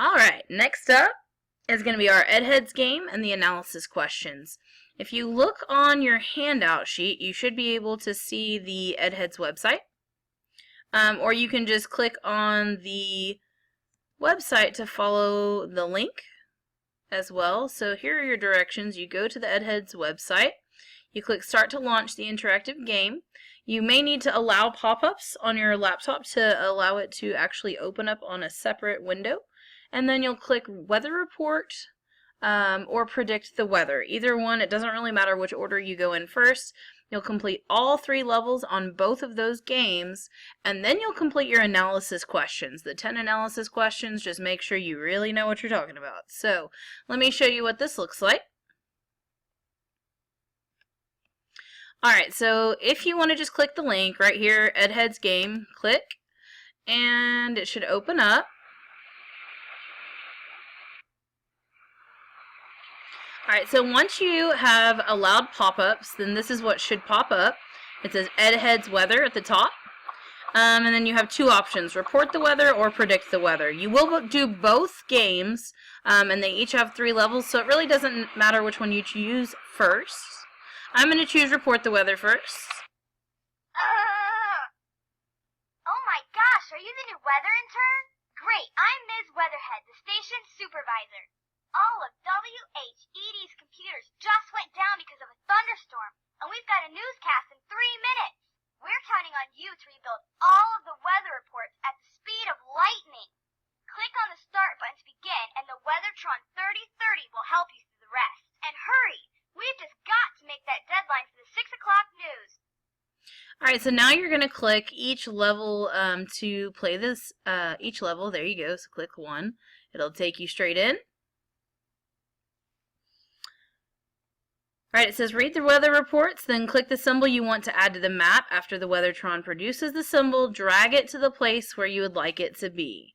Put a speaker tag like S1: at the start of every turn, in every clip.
S1: Alright, next up is going to be our Edheads game and the analysis questions. If you look on your handout sheet, you should be able to see the Edheads website. Or you can just click on the website to follow the link as well. So here are your directions. You go to the Edheads website. You click Start to launch the interactive game. You may need to allow pop-ups on your laptop to allow it to actually open up on a separate window. And then you'll click Weather Report or Predict the Weather. Either one, it doesn't really matter which order you go in first. You'll complete all 3 levels on both of those games, and then you'll complete your analysis questions. The 10 analysis questions, just make sure you really know what you're talking about. So, let me show you what this looks like. Alright, so if you want to just click the link right here, Edheads game, click, and it should open up. Alright, so once you have allowed pop-ups, then this is what should pop up. It says Edheads Weather at the top. And then you have 2 options, Report the Weather or Predict the Weather. You will do both games, and they each have 3 levels, so it really doesn't matter which one you choose first. I'm going to choose Report the Weather first.
S2: Oh my gosh, are you the new weather intern? Great, I'm Ms. Weatherhead, the station supervisor. All of WHED's computers just went down because of a thunderstorm, and we've got a newscast in 3 minutes. We're counting on you to rebuild all of the weather reports at the speed of lightning. Click on the start button to begin, and the Weathertron 3030 will help you through the rest. And hurry! We've just got to make that deadline for the 6 o'clock news.
S1: Alright, so now you're going to click each level to play this, each level. There you go, so click 1. It'll take you straight in. Alright, it says read the weather reports, then click the symbol you want to add to the map. After the Weathertron produces the symbol, drag it to the place where you would like it to be.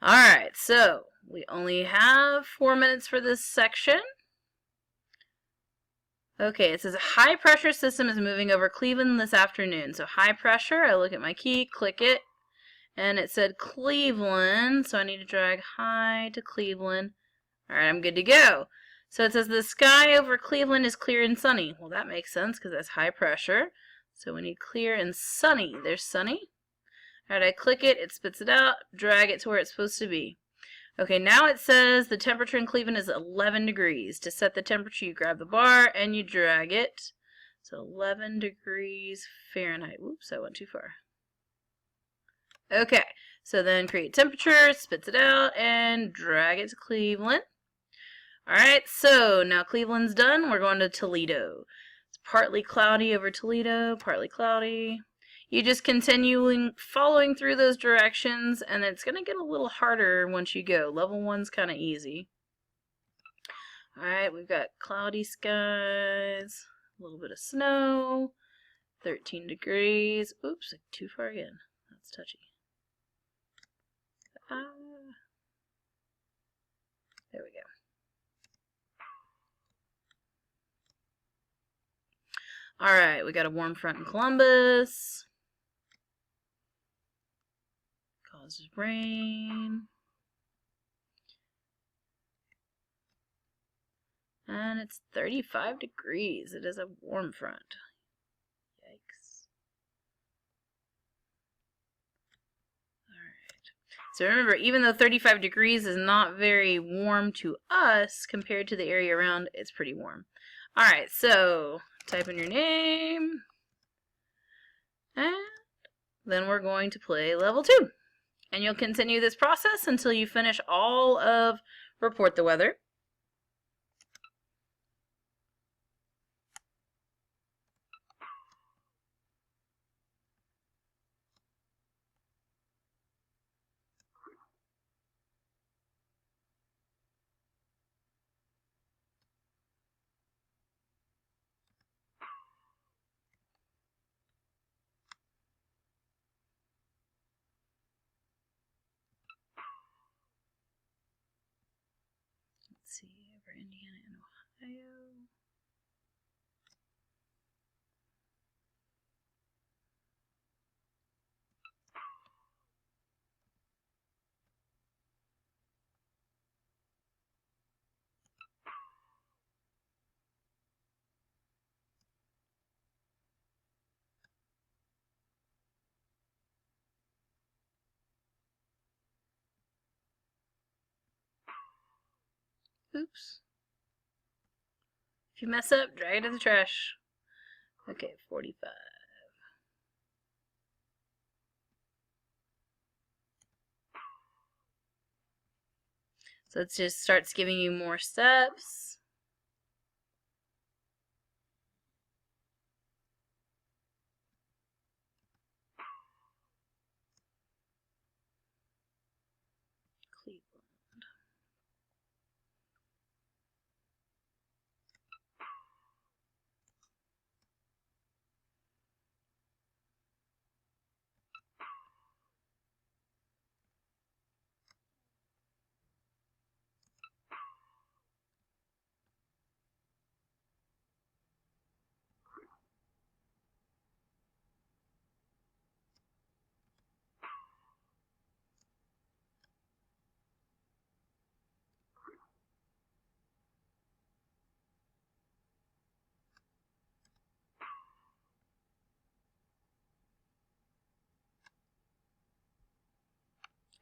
S1: Alright, so we only have 4 minutes for this section. Okay, it says a high pressure system is moving over Cleveland this afternoon. So high pressure, I look at my key, click it, and it said Cleveland, so I need to drag high to Cleveland. Alright, I'm good to go. So it says the sky over Cleveland is clear and sunny. Well, that makes sense because that's high pressure. So we need clear and sunny. There's sunny. Alright, I click it, it spits it out, drag it to where it's supposed to be. Okay, now it says the temperature in Cleveland is 11 degrees. To set the temperature, you grab the bar and you drag it. So 11 degrees Fahrenheit. Whoops, I went too far. Okay, so then create temperature, spits it out, and drag it to Cleveland. Alright, so now Cleveland's done. We're going to Toledo. It's partly cloudy over Toledo, partly cloudy. You just continue following through those directions, and it's going to get a little harder once you go. Level 1's kind of easy. Alright, we've got cloudy skies, a little bit of snow, 13 degrees. Oops, too far again. That's touchy. There we go. Alright, we got a warm front in Columbus. Causes rain. And it's 35 degrees. It is a warm front. Yikes. Alright. So remember, even though 35 degrees is not very warm to us compared to the area around, it's pretty warm. Alright, so type in your name. And then we're going to play level 2. And you'll continue this process until you finish all of Report the Weather. Let's see, over Indiana and Ohio. Oops. If you mess up, drag it to the trash. Okay, 45. So it just starts giving you more steps. Cleveland.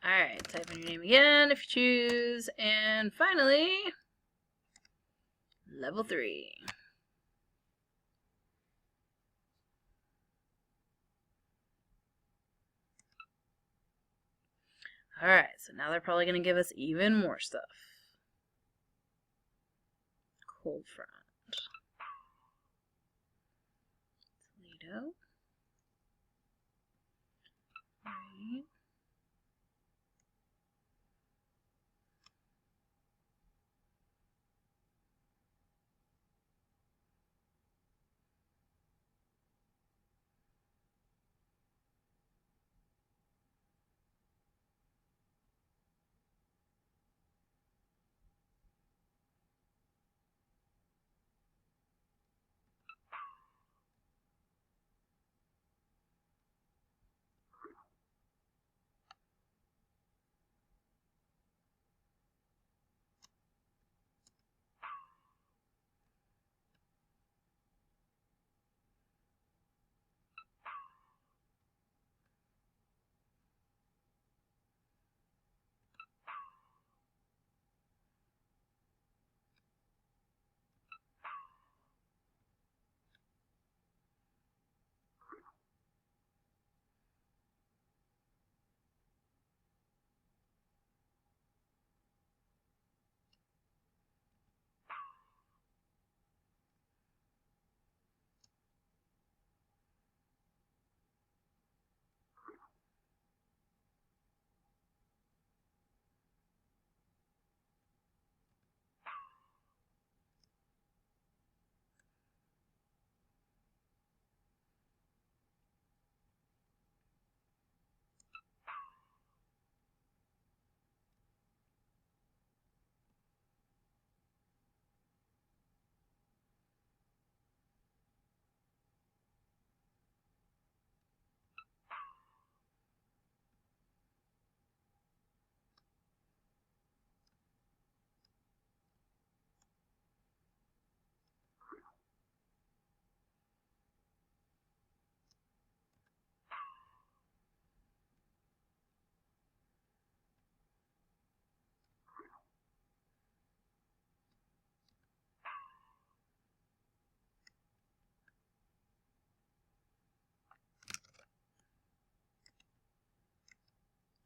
S1: Alright, type in your name again if you choose. And finally, level 3. Alright, so now they're probably going to give us even more stuff. Cold front. Toledo. Right.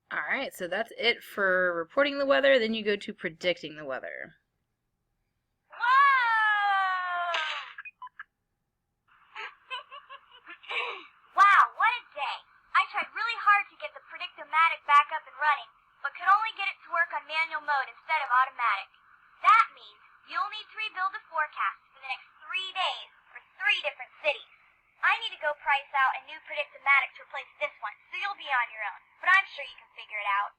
S1: Alright, so that's it for reporting the weather. Then you go to predicting the weather.
S2: Whoa! Wow, what a day. I tried really hard to get the Predictomatic back up and running, but could only get it to work on manual mode instead of automatic. That means you'll need to rebuild the forecast for the next 3 days for 3 different cities. I need to go price out a new Predictomatic to replace this one, so you'll be on your own, but I'm sure you can figure it out.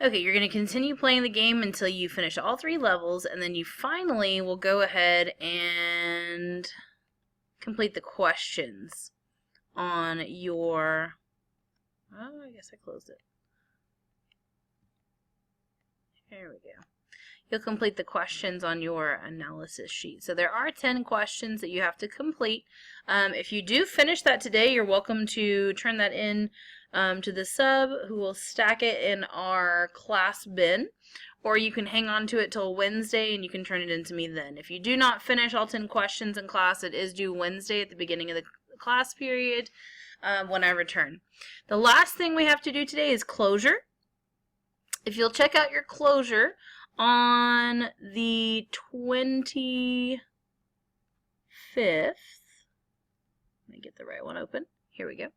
S1: Okay, you're going to continue playing the game until you finish all 3 levels, and then you finally will go ahead and complete the questions on your... Oh, I guess I closed it. There we go. You'll complete the questions on your analysis sheet. So there are 10 questions that you have to complete. If you do finish that today, you're welcome to turn that in to the sub, who will stack it in our class bin, or you can hang on to it till Wednesday and you can turn it in to me then. If you do not finish all 10 questions in class, it is due Wednesday at the beginning of the class period when I return. The last thing we have to do today is closure. If you'll check out your closure on the 25th, let me get the right one open. Here we go.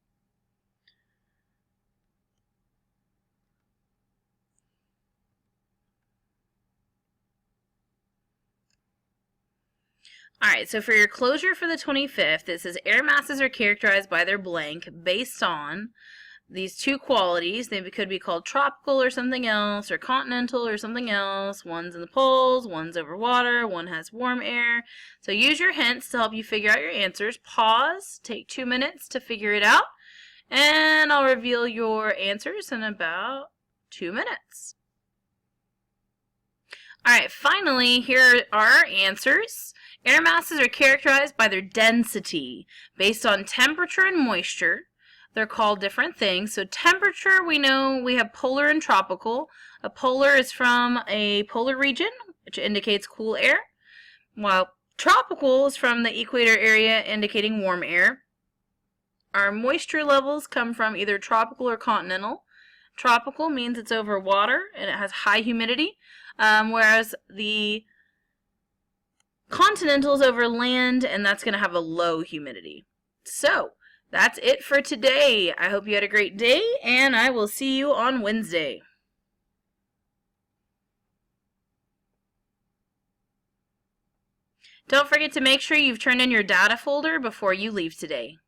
S1: Alright, so for your closure for the 25th, it says air masses are characterized by their blank based on these 2 qualities. They could be called tropical or something else, or continental or something else. One's in the poles, one's over water, one has warm air. So use your hints to help you figure out your answers. Pause, take 2 minutes to figure it out, and I'll reveal your answers in about 2 minutes. Alright, finally, here are our answers. Air masses are characterized by their density based on temperature and moisture. They're called different things. So temperature, we know we have polar and tropical. A polar is from a polar region, which indicates cool air, while tropical is from the equator area, indicating warm air. Our moisture levels come from either tropical or continental. Tropical means it's over water and it has high humidity, whereas the continental is over land and that's going to have a low humidity. So that's it for today. I hope you had a great day, and I will see you on Wednesday. Don't forget to make sure you've turned in your data folder before you leave today.